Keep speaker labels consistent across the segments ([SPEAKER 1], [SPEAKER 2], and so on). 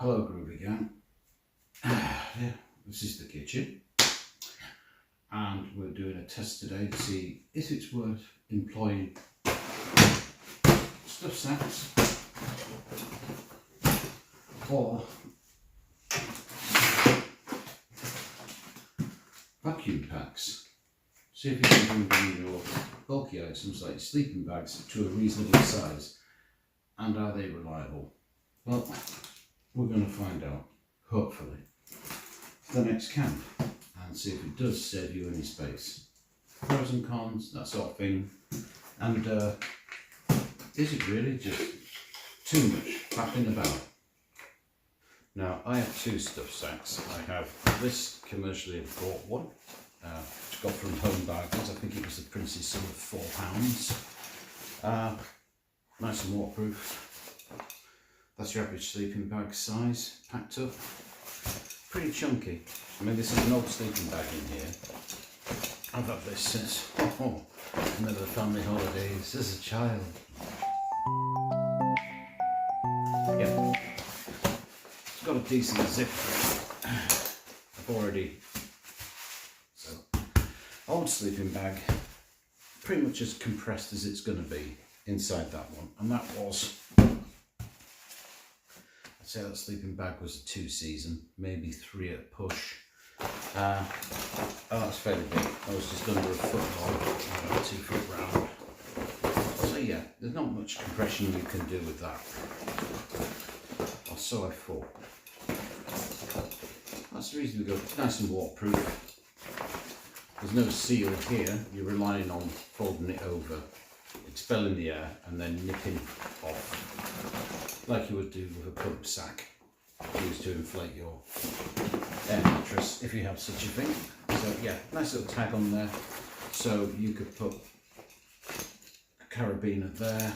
[SPEAKER 1] Hello Groove again. Yeah, this is the kitchen and we're doing a test today to see if it's worth employing stuff sacks or vacuum packs. See if you can bring your bulky items like sleeping bags to a reasonable size, and are they reliable? Well, we're going to find out, hopefully, for the next camp, and see if it does save you any space. Pros and cons, that sort of thing. And is it really just too much faffing about? Now, I have two stuff sacks. I have this commercially bought one, which I got from Home Bargains. I think it was the Prince's sum of £4. Nice and waterproof. That's your average sleeping bag size, packed up. Pretty chunky. I mean, this is an old sleeping bag in here. I've had this since another family holidays as a child. Yeah, it's got a decent zip. I've already, so old sleeping bag, pretty much as compressed as it's going to be inside that one, and that was, I'd say that sleeping bag was a 2-season, maybe 3 at a push. Oh, that's fairly big. That was just under a foot long, 2 foot round. So yeah, there's not much compression you can do with that. Or so I thought. That's reasonably good. It's nice and waterproof. There's no seal here. You're relying on folding it over, expelling the air, and then nipping off, like you would do with a pump sack used to inflate your air mattress, if you have such a thing. So yeah, nice little tag on there, so you could put a carabiner there,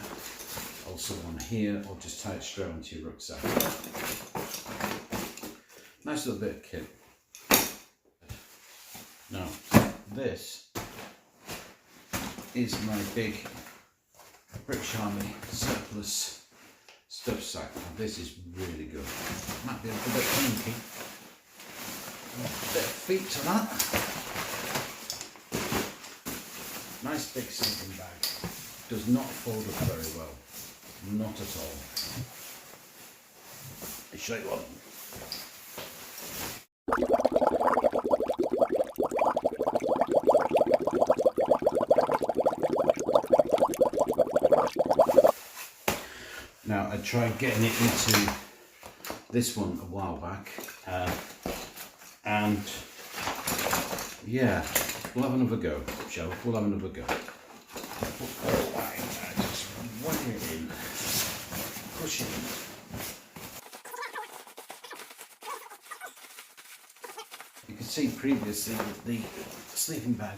[SPEAKER 1] also on here, or just tie it straight onto your rucksack. Nice little bit of kit. Now, this is my big British Army surplus stuff sack. Now, this is really good. Might be a little bit clunky. A bit of feet to that. Nice big sleeping bag. Does not fold up very well. Not at all. I'll show you one. Now, I tried getting it into this one a while back, and yeah, we'll have another go, shall we? We'll have another go. Just whack it in, push it in. You can see previously that the sleeping bag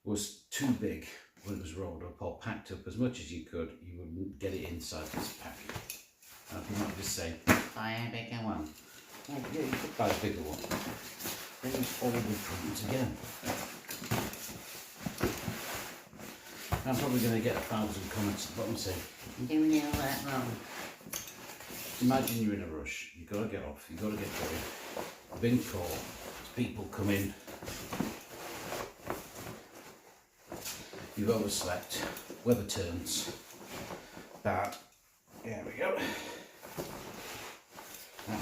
[SPEAKER 1] was too big when it was rolled up or packed up as much as you could. You wouldn't get it inside this pack. And you might just say, buy a bigger one. Well, yeah, you could buy a bigger one. Then you all the problems again. I'm probably going to get 1,000 comments at the bottom saying, you're doing all that wrong. Imagine you're in a rush. You've got to get off. You've got to get going. I've been caught. People come in. You've overslept. Weather turns. But there we go. Now,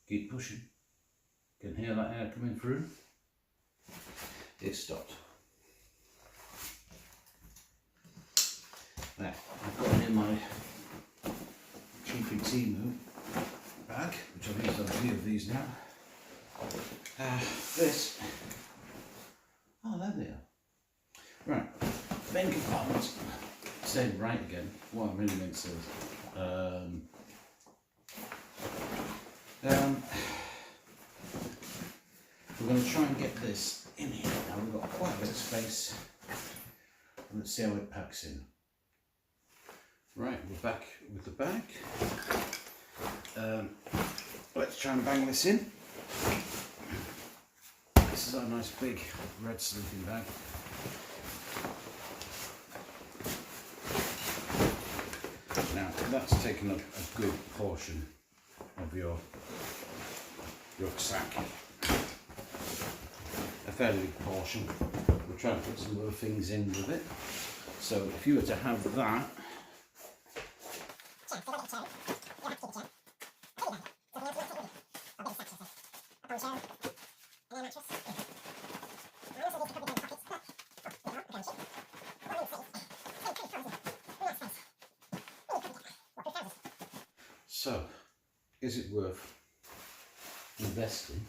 [SPEAKER 1] keep pushing. Can hear that air coming through. It stopped. Now, I've got it in my cheapy Timu bag, which I've used on a few of these now. This. Oh, there they are. Right, main compartment. Saying right again. What I really meant to say is, we're going to try and get this in here. Now we've got quite a bit of space. Let's see how it packs in. Right, we're back with the bag. Let's try and bang this in. This this is our nice big red sleeping bag. Now that's taken up a good portion of your rucksack, a fairly big portion. We'll try and put some other things in with it. So if you were to have that, so is it worth investing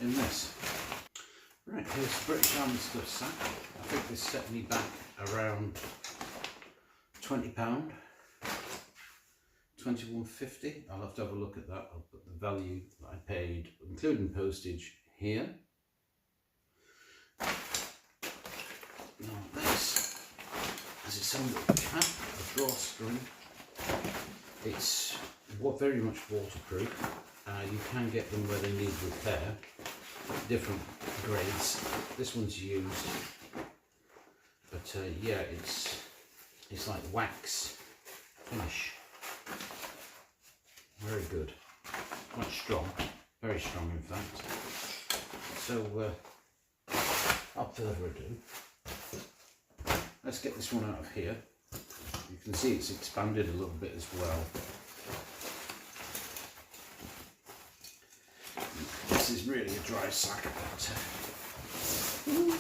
[SPEAKER 1] in this? Right, here's the British Army stuff sack. I think this set me back around £20, £21.50. I'll have to have a look at that. I'll put the value that I paid, including postage, here. Now this has its own little cap, a drawstring. It's very much waterproof. You can get them where they need repair, different grades. This one's used, but yeah, it's like wax finish. Very good, quite strong, very strong in fact. So without further ado, let's get this one out of here. You can see it's expanded a little bit as well. This is really a dry sack, but no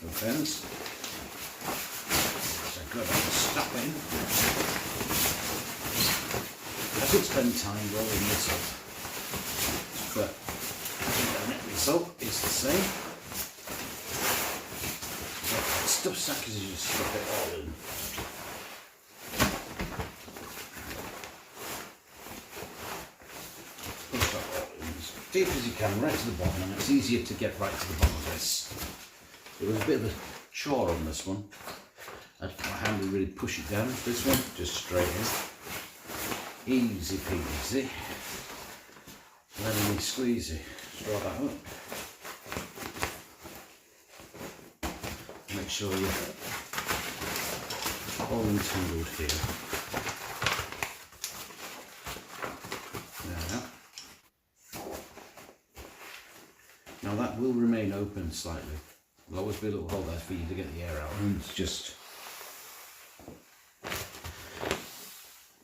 [SPEAKER 1] offense. It's a good stuffing. I could spend time rolling this up, but I think the net result is the same. The stuff sack is you just stuff it all in. Deep as you can, right to the bottom, and it's easier to get right to the bottom of this. It was a bit of a chore on this one. I had my hand to really push it down. This one, just straight in. Easy peasy. Lemony squeezy. Draw that up. Make sure you're all entangled here. Now that will remain open slightly. There'll always be a little hole there for you to get the air out, and just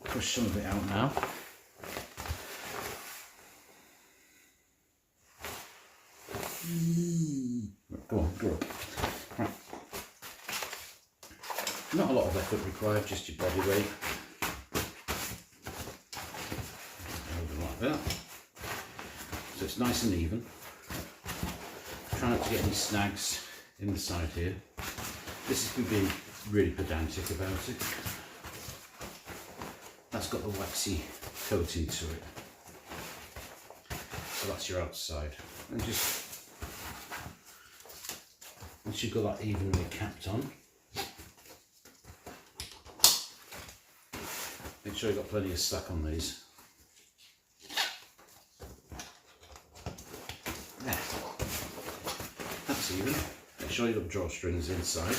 [SPEAKER 1] push some of it out now. Go on, go up. Right. Not a lot of effort required, just your body weight. Like that. So it's nice and even. Try not to get any snags in the side here. This is being really pedantic about it. That's got the waxy coating to it. So that's your outside. And just, once you've got that evenly capped on, make sure you've got plenty of slack on these. There. That's even. Make sure you've got drawstrings inside.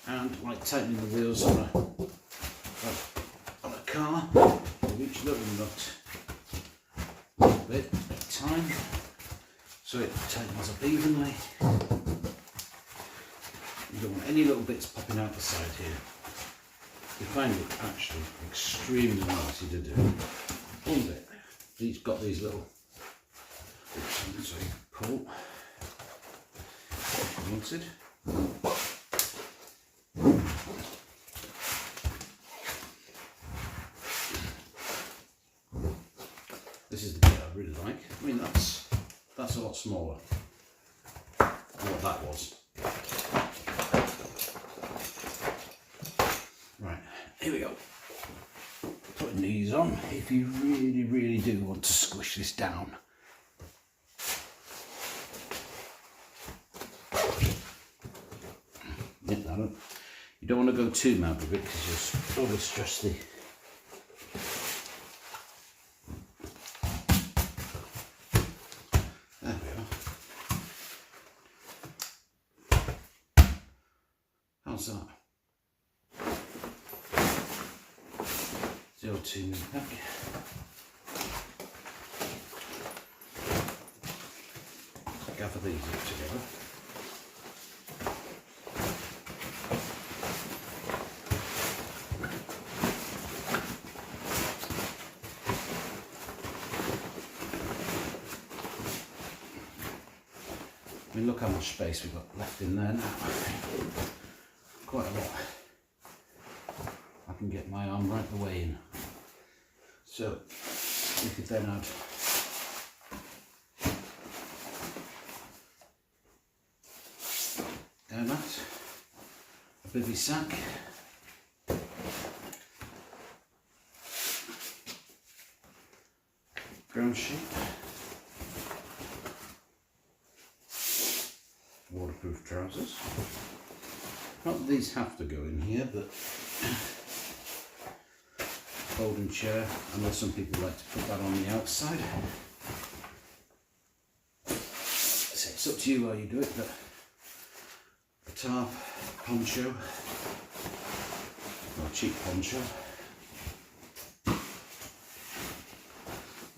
[SPEAKER 1] And like tightening the wheels on a car, with each little nut a little bit at a time, so it tightens up evenly. You don't want any little bits popping out the side here. You find it actually extremely easy to do. One bit. Each got these little bits, so you pull if you wanted. This is the bit I really like. I mean, that's a lot smaller than what that was. Right, here we go. Putting these on if you really do want to squish this down. You don't want to go too mad with it because you'll overstress the there we are. How's that? 0.2 mil pack. Gather these up together. I mean, look how much space we've got left in there now. Quite a lot. I can get my arm right the way in. So we could then add down that, a bivvy sack, ground sheet, waterproof trousers. Not that these have to go in here, but folding chair. I know some people like to put that on the outside. So it's up to you how you do it, but a tarp, poncho, or cheap poncho.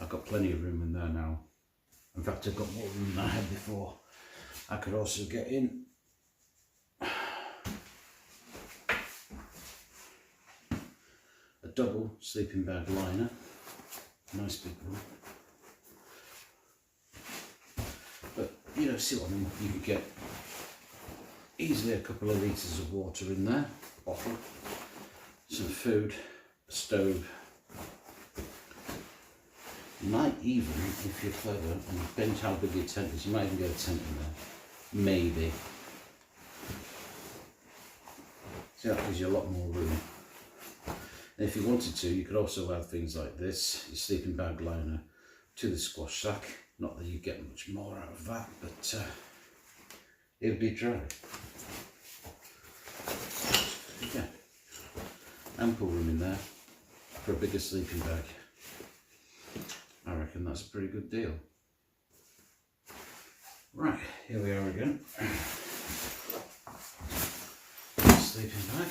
[SPEAKER 1] I've got plenty of room in there now. In fact, I've got more room than I had before. I could also get in a double sleeping bag liner, nice big one. But you know, see what I mean? You could get easily a couple of litres of water in there, bottle, some food, a stove. You might even, if you're clever and depends how big your tent is, you might even get a tent in there. Maybe. See, that gives you a lot more room. And if you wanted to, you could also add things like this, your sleeping bag liner, to the squash sack. Not that you get much more out of that, but it would be dry. Yeah, ample room in there for a bigger sleeping bag. I reckon that's a pretty good deal. Right, here we are again. Sleeping bag,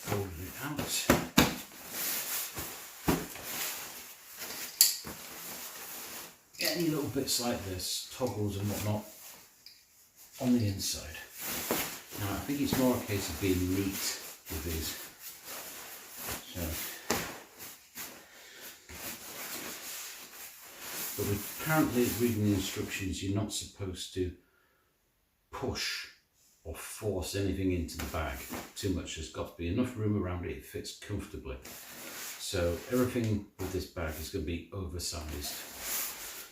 [SPEAKER 1] folded it out. Any little bits like this, toggles and whatnot, on the inside. Now I think it's more a case of being neat with these. So, but we're currently reading the instructions, you're not supposed to push or force anything into the bag too much. There's got to be enough room around it, it fits comfortably. So everything with this bag is going to be oversized.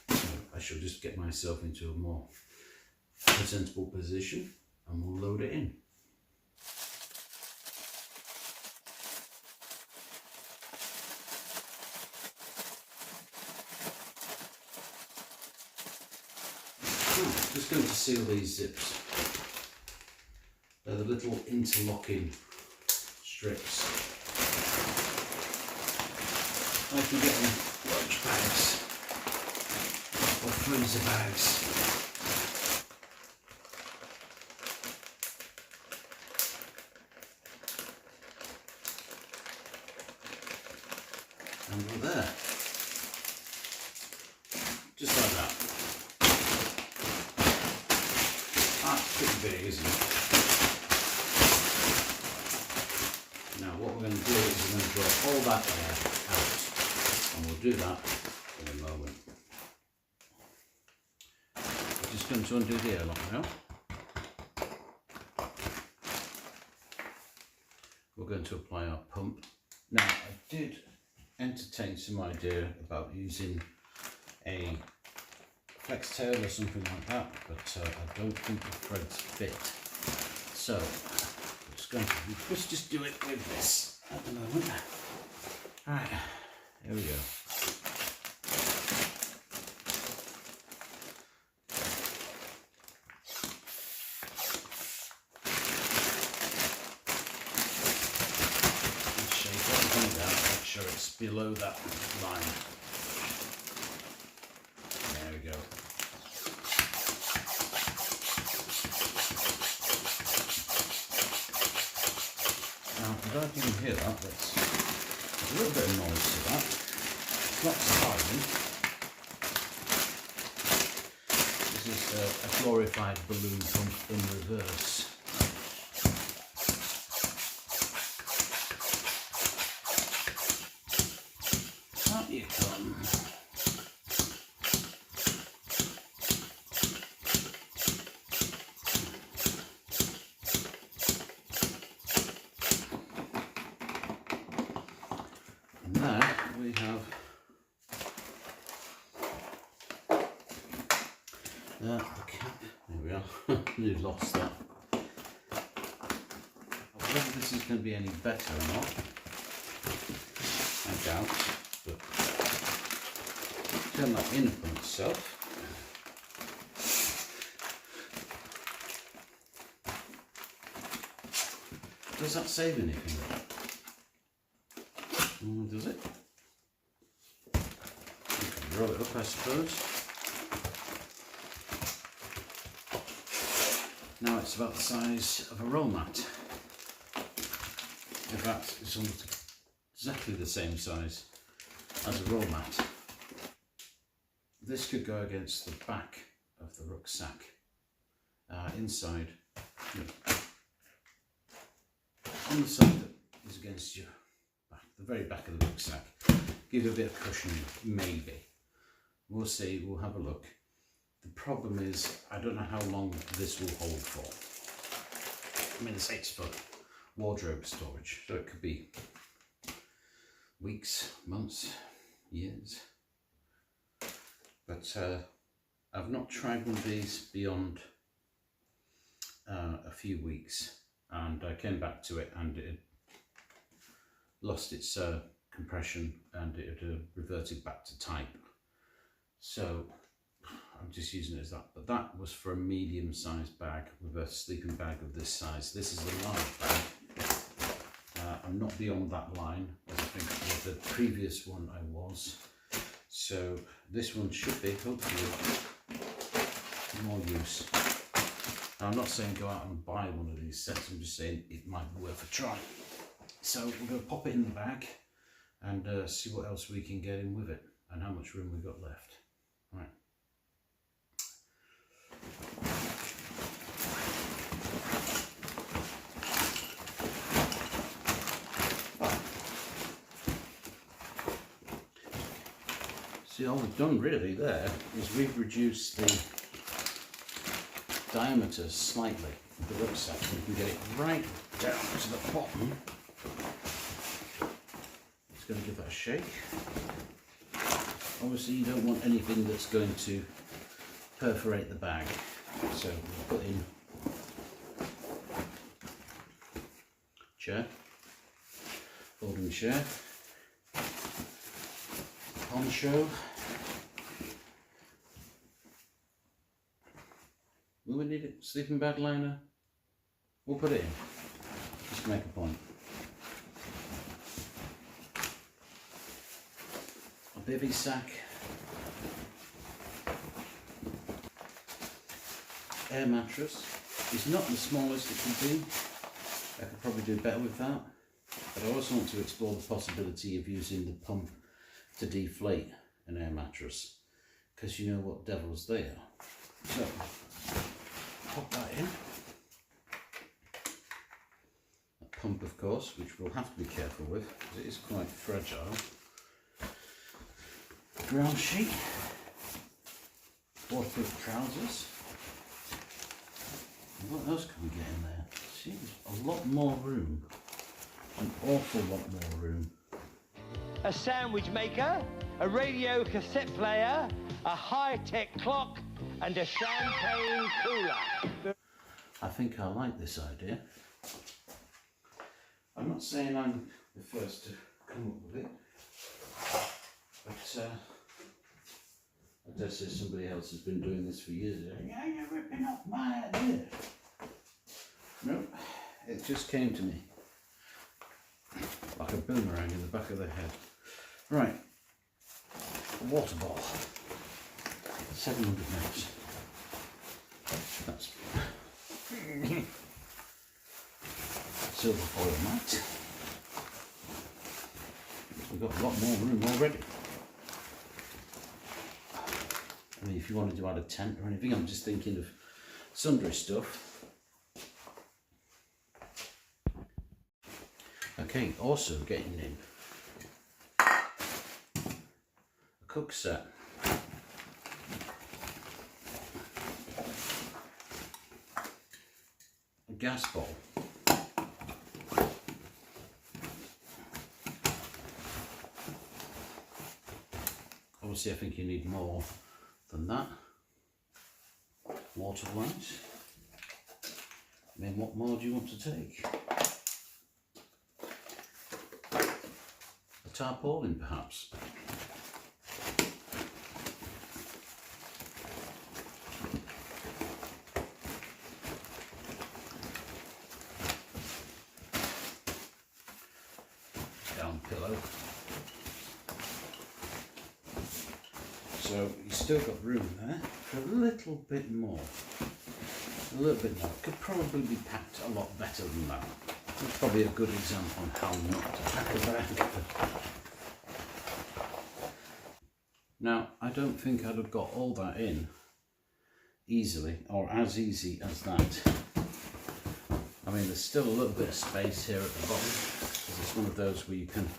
[SPEAKER 1] So I shall just get myself into a more presentable position and we'll load it in. Just going to seal these zips. They're the little interlocking strips. I can get them lunch bags or freezer bags. And we're there. Just like that. That's pretty big, isn't it? Now what we're going to do is we're going to draw all that air out, and we'll do that in a moment. We're just going to undo the airlock now. We're going to apply our pump. Now I did entertain some idea about using a flex tail or something like that, but I don't think the threads fit. So I'm just going to just do it with this at the moment. Alright, here we go. below that line. There we go. Now, I don't know if you can hear that, there's a little bit of noise to that. It's not silent. This is a glorified balloon pump in reverse. Up you come. And there we have the cap. There we are. We've lost that. Whether this is going to be any better or not, I doubt. But turn that in upon itself. Does that save anything? Does it? You can roll it up, I suppose. Now it's about the size of a roll mat. In fact, it's almost exactly the same size as a roll mat. This could go against the back of the rucksack. Inside, on the side that is against your back, the very back of the rucksack. Give it a bit of cushioning, maybe. We'll see, we'll have a look. The problem is, I don't know how long this will hold for. I mean, it's 6 foot wardrobe storage, so it could be weeks, months, years. But I've not tried one of these beyond a few weeks, and I came back to it and it lost its compression and it reverted back to type. So I'm just using it as that, but that was for a medium-sized bag with a sleeping bag of this size. This is a large bag. I'm not beyond that line, as I think with the previous one I was. So this one should be, hopefully, more use. Now, I'm not saying go out and buy one of these sets, I'm just saying it might be worth a try. So we're going to pop it in the bag and see what else we can get in with it and how much room we've got left. Right. See, all we've done really there is we've reduced the diameter slightly of the rucksack, so we can get it right down to the bottom. Just going to give that a shake. Obviously you don't want anything that's going to perforate the bag, so we'll put in chair, folding chair, poncho. Will we need a sleeping bag liner? We'll put it in, just to make a point. A bivvy sack, air mattress. It's not the smallest it can be. I could probably do better with that, but I also want to explore the possibility of using the pump to deflate an air mattress, because you know what devils they are. So pop that in. A pump, of course, which we'll have to be careful with because it is quite fragile. Ground sheet, waterproof trousers. What else can we get in there? Seems a lot more room, an awful lot more room.
[SPEAKER 2] A sandwich maker, a radio cassette player, a high-tech clock, and a champagne cooler.
[SPEAKER 1] I think I like this idea. I'm not saying I'm the first to come up with it, but I dare say somebody else has been doing this for years. Yeah, you're ripping off my idea. No, it just came to me like a boomerang in the back of the head. Right, a water ball, 700 mils. That's silver foil mat. We've got a lot more room already. I mean, if you wanted to add a tent or anything, I'm just thinking of sundry stuff. Okay, also getting in a cook set. A gas bowl. Obviously I think you need more than that. Water lights. I mean, what more do you want to take? A tarpaulin perhaps. Down pillow. So you've still got room there for a little bit more. A little bit more. It could probably be packed a lot better than that. That's probably a good example on how not to pack a bag. Now, I don't think I'd have got all that in easily, or as easy as that. I mean, there's still a little bit of space here at the bottom, because it's one of those where you can...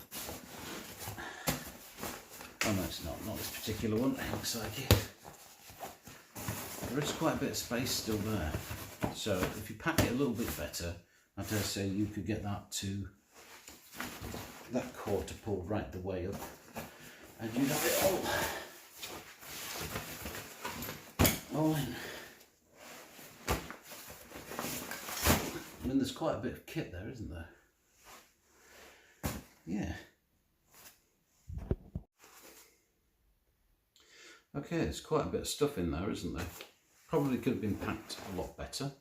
[SPEAKER 1] Oh no, it's not this particular one, it looks like it. There is quite a bit of space still there. So if you pack it a little bit better, I dare say you could get that to that quarter pulled right the way up. And you'd have it all in. I mean, there's quite a bit of kit there, isn't there? Yeah. Okay, there's quite a bit of stuff in there, isn't there? Probably could have been packed a lot better.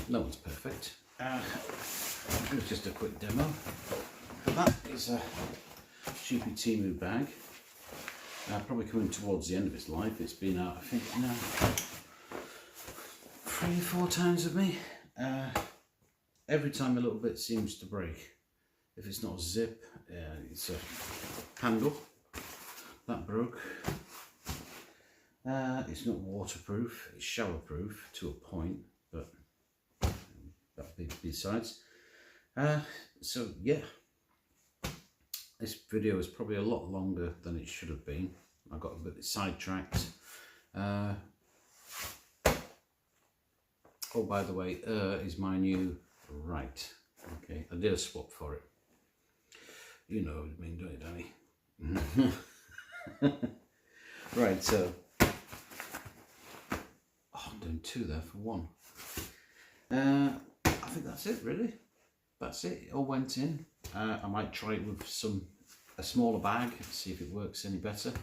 [SPEAKER 1] No one's perfect. It was just a quick demo. That is a cheapy Timu bag. Probably coming towards the end of its life. It's been out, I think, now 3 or 4 times with me. Every time a little bit seems to break. If it's not a zip, it's a handle. That broke. It's not waterproof, it's showerproof to a point, but that besides. So yeah, this video is probably a lot longer than it should have been. I got a bit sidetracked. Oh, by the way, is my new right. Okay, I did a swap for it. You know what I mean, don't you, Danny? Right, so I'm doing 2 there for 1. I think that's it, really. That's it. It all went in. I might try it with a smaller bag, see if it works any better,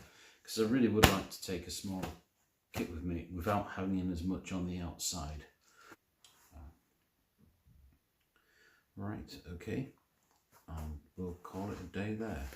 [SPEAKER 1] because I really would like to take a small kit with me without hanging as much on the outside. Right, okay. We'll call it a day there.